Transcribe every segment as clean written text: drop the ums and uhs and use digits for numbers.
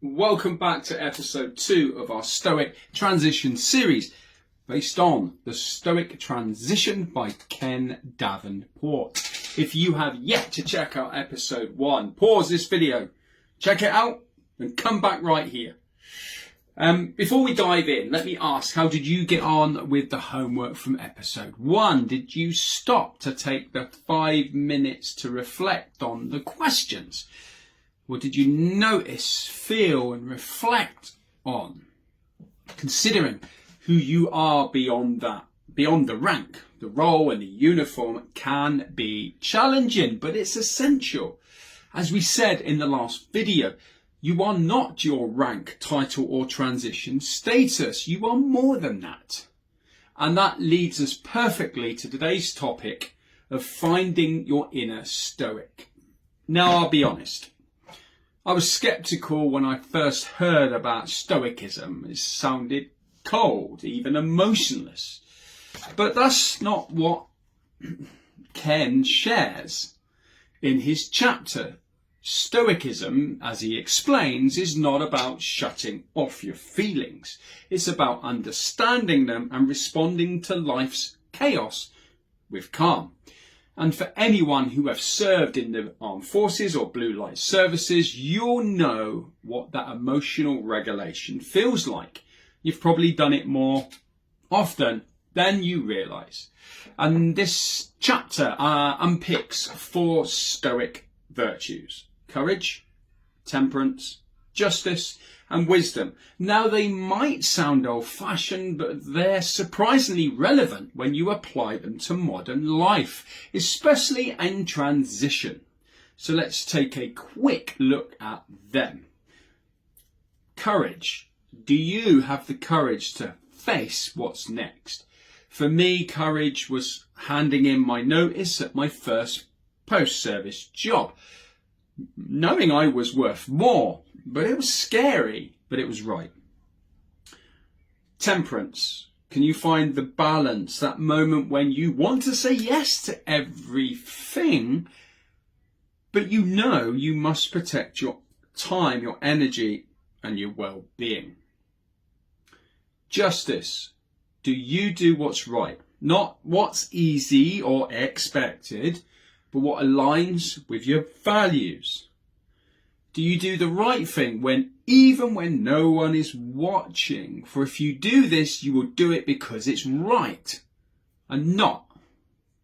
Welcome back to episode 2 of our Stoic Transition series based on the Stoic Transition by Ken Davenport. If you have yet to check out episode 1, pause this video, check it out and come back right here. Before we dive in, let me ask, how did you get on with the homework from episode 1? Did you stop to take the 5 minutes to reflect on the questions? What did you notice, feel and reflect on? Considering who you are beyond the rank, the role and the uniform can be challenging, but it's essential. As we said in the last video, you are not your rank, title or transition status. You are more than that. And that leads us perfectly to today's topic of finding your inner Stoic. Now, I'll be honest. I was sceptical when I first heard about Stoicism. It sounded cold, even emotionless. But that's not what Ken shares in his chapter. Stoicism, as he explains, is not about shutting off your feelings. It's about understanding them and responding to life's chaos with calm. And for anyone who have served in the armed forces or blue light services, you'll know what that emotional regulation feels like. You've probably done it more often than you realise. And this chapter unpicks 4 Stoic virtues: courage, temperance, justice and wisdom. Now, they might sound old-fashioned, but they're surprisingly relevant when you apply them to modern life, especially in transition. So let's take a quick look at them. Courage. Do you have the courage to face what's next? For me, courage was handing in my notice at my first post-service job, knowing I was worth more. But it was scary, but it was right. Temperance. Can you find the balance, that moment when you want to say yes to everything, but you know you must protect your time, your energy, and your well-being? Justice. Do you do what's right? Not what's easy or expected, but what aligns with your values. Do you do the right thing even when no one is watching? For if you do this, you will do it because it's right and not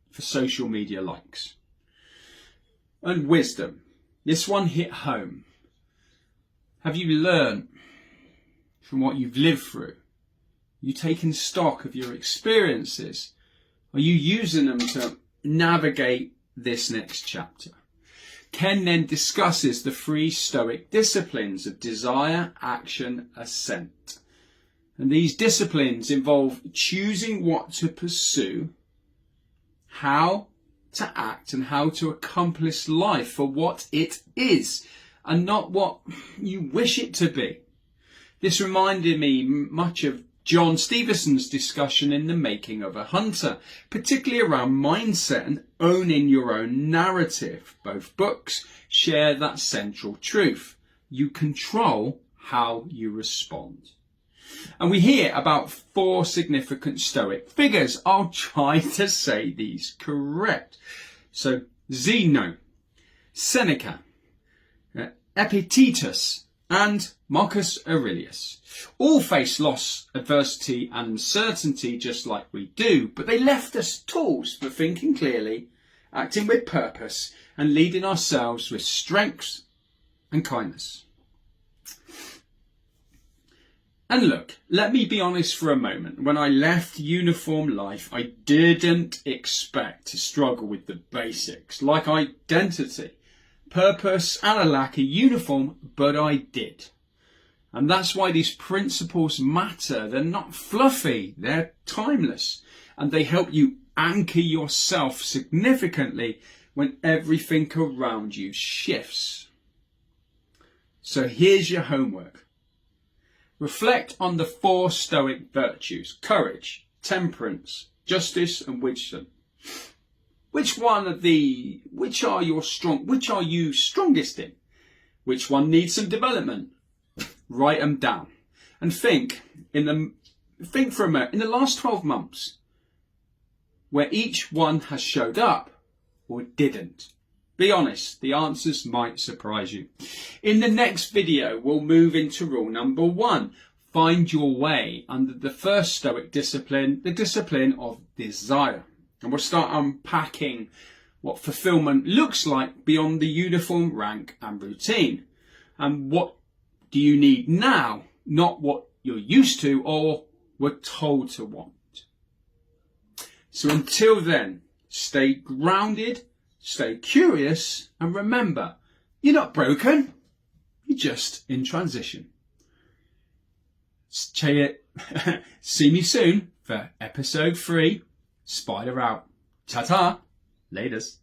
for social media likes. And wisdom. This one hit home. Have you learned from what you've lived through? You taking stock of your experiences? Are you using them to navigate this next chapter? Ken then discusses the 3 Stoic disciplines of desire, action, assent. And these disciplines involve choosing what to pursue, how to act, and how to accomplish life for what it is, and not what you wish it to be. This reminded me much of John Stevenson's discussion in The Making of a Hunter, particularly around mindset and owning your own narrative. Both books share that central truth. You control how you respond. And we hear about 4 significant Stoic figures. I'll try to say these correct. So Zeno, Seneca, Epictetus, and Marcus Aurelius. All face loss, adversity and uncertainty just like we do, but they left us tools for thinking clearly, acting with purpose and leading ourselves with strength and kindness. And look, let me be honest for a moment. When I left uniform life, I didn't expect to struggle with the basics like identity, purpose and a lack of uniform, but I did. And that's why these principles matter. They're not fluffy, they're timeless, and they help you anchor yourself significantly when everything around you shifts. So here's your homework. Reflect on the 4 Stoic virtues: courage, temperance, justice and wisdom. Which are you strongest in? Which one needs some development? write them down, and think for a minute, in the last 12 months, where each one has showed up or didn't. Be honest, the answers might surprise you. In the next video, we'll move into rule number 1. Find your way under the first Stoic discipline, the discipline of desire. And we'll start unpacking what fulfillment looks like beyond the uniform rank and routine. And what do you need now, not what you're used to or were told to want. So until then, stay grounded, stay curious, and remember, you're not broken, you're just in transition. See me soon for episode 3. Spider out. Ta-ta. Laters.